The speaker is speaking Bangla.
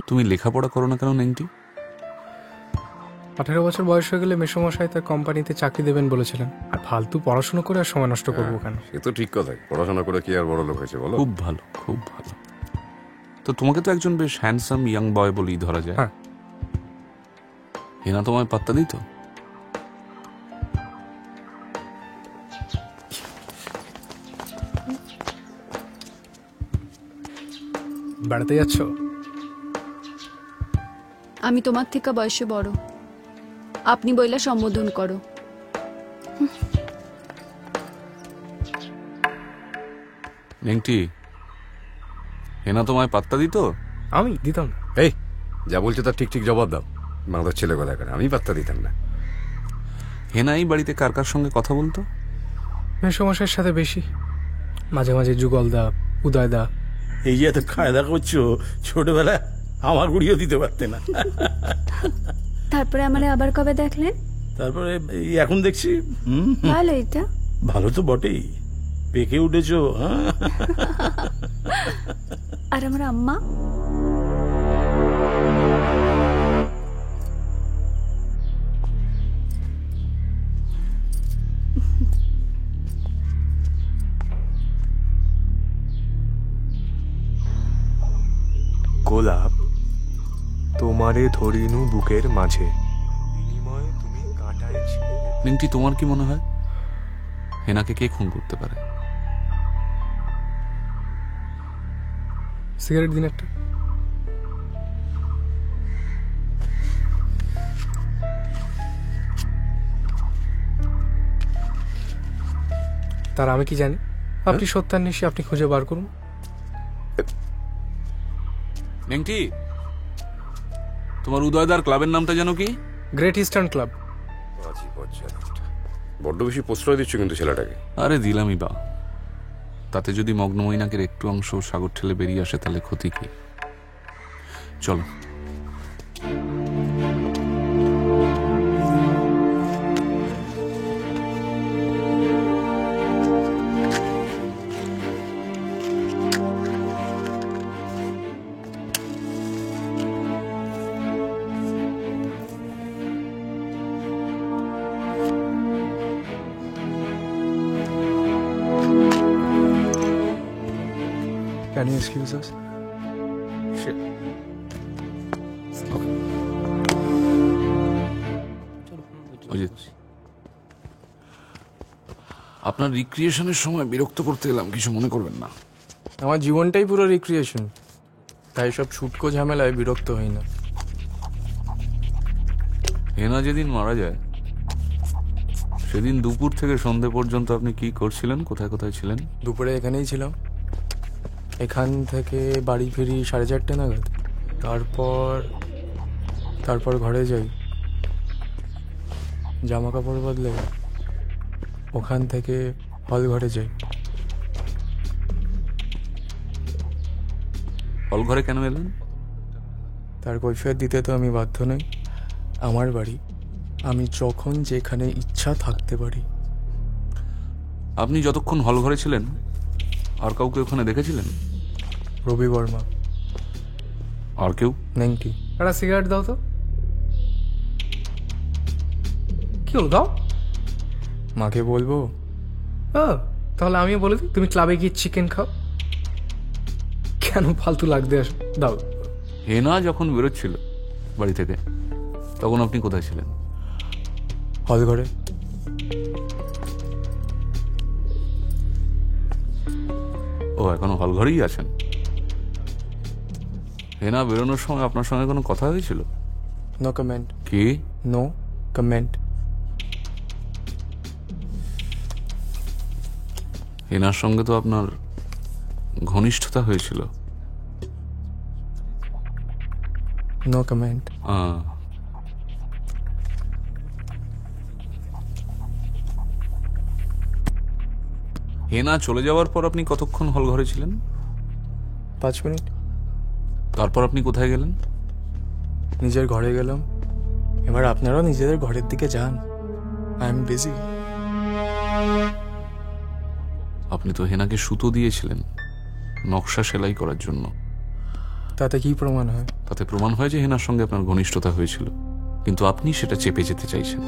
তুমি লেখাপড়া করো না কেন নেংটি? 18 বছর বয়স হয়ে গেলে মেসমশাই তার কোম্পানিতে চাকরি দেবেন বলেছিলেন। আর ফালতু পড়াশোনা করে আর সময় নষ্ট করবো কেন? সে তো ঠিক কথাই, পড়াশোনা করে কি আর বড় লোক হয়েছে বলো? খুব ভালো, খুব ভালো। তো তোমাকে তো একজন বেশ হ্যান্ডসাম ইয়াং বয় বলেই ধরা যায়। হ্যাঁ। হেনা তোমায় পাত্তা দিত? বেড়াতে যাচ্ছ? আমি তোমার থেকে বয়সে বড়, আপনি বইলা সম্বোধন করো। নেংটি, হেনা তোমায় পাত্তা দিত? আমি দিতাম না। এই যা বলছে তার ঠিক ঠিক জবাব দাও। বাংলার ছেলে কথা করে আমি পাত্তা দিতাম না। হেনা এই বাড়িতে কার কার সঙ্গে কথা বলতো? মেসমশাইয়ের সাথে বেশি, মাঝে মাঝে যুগলদা, উদয়দা। এই যে এত কায়দা করছো, ছোটবেলায় আমার গুড়িও দিতে পারতে না। তারপরে আমারে আবার কবে দেখলেন? তারপরে এই এখন দেখছি ভালো এটা। ভালো তো বটেই, পেকে উঠেছো। আর আমার আম্মা? গোলাপ তোমারে ধরিনু বুকের মাঝে, বিনিময়ে তুমি কাঁটায় ছিলে। নেংটি, তোমার কি মনে হয় হেনাকে কে খুন করতে পারে? সিগারেট দিন একটা। তার আমি কি জানি? আপনি সত্যান্বেষী, আপনি খুঁজে বার করুন। নেংটি, তোমার উদয়দার ক্লাবের নামটা যেন কি? Great eastern club. বড্ড বেশি প্রশ্রয় দিচ্ছ কিন্তু ছেলেটাকে। আরে দিলামই বা, তাতে যদি মগ্নমৈনাকের একটু অংশ সাগর ঠেলে বেরিয়ে আসে তাহলে ক্ষতি কি? চলো। Can you excuse us? আপনার রিক্রিয়েশনের সময় বিরক্ত করতে এলাম, কিছু মনে করবেন না। আমার জীবনটাই পুরো রিক্রিয়েশন, তাই সব ছুটকো ঝামেলায় বিরক্ত হই না। হেনা যেদিন মারা যায় সেদিন দুপুর থেকে সন্ধে পর্যন্ত আপনি কি করছিলেন, কোথায় কোথায় ছিলেন? দুপুরে এখানেই ছিলাম, এখান থেকে বাড়ি ফিরি 4:30 নাগাদ। তারপর ঘরে যাই, জামা কাপড় বদলে ওখান থেকে হল ঘরে যাই। হল ঘরে কেন এলেন? তার কৈফিয়ত দিতে তো আমি বাধ্য নই। আমার বাড়ি, আমি যখন যেখানে ইচ্ছা থাকতে পারি। আপনি যতক্ষণ হল ঘরে ছিলেন আর কাউকে ওখানে দেখেছিলেন? রবি বর্মা। আর কেউ? নেংটি। একটা সিগারেট দাও তো। কি হলো, দাও। মাকে বলবো? তাহলে আমিও বলে দিই, তুমি ক্লাবে গিয়ে চিকেন খাও। কেন ফালতু লাগতে আসো, দাও। হেনা যখন বেরোচ্ছিল বাড়ি থেকে তখন আপনি কোথায় ছিলেন? হল ঘরে। ও, এখনো হল ঘরেই আছেন? হেনা বেরোনোর সময় আপনার সঙ্গে কোনো কথা হয়েছিল? No comment. কি? No comment. হেনার সঙ্গে তো আপনার ঘনিষ্ঠতা হয়েছিল? No comment. হেনা চলে যাওয়ার পর আপনি কতক্ষণ হল ঘরে ছিলেন? 5 মিনিট। তারপর আপনি কোথায় গেলেন? নিজের ঘরে গেলাম। এবার আপনারাও নিজেদের ঘরের দিকে যান, আই এম বিজি। আপনি তো হেনাকে সুতো দিয়েছিলেন নকশা সেলাই করার জন্য। তাতে কি প্রমাণ হয়? তাতে প্রমাণ হয় যে হেনার সঙ্গে আপনার ঘনিষ্ঠতা হয়েছিল, কিন্তু আপনি সেটা চেপে যেতে চাইছেন।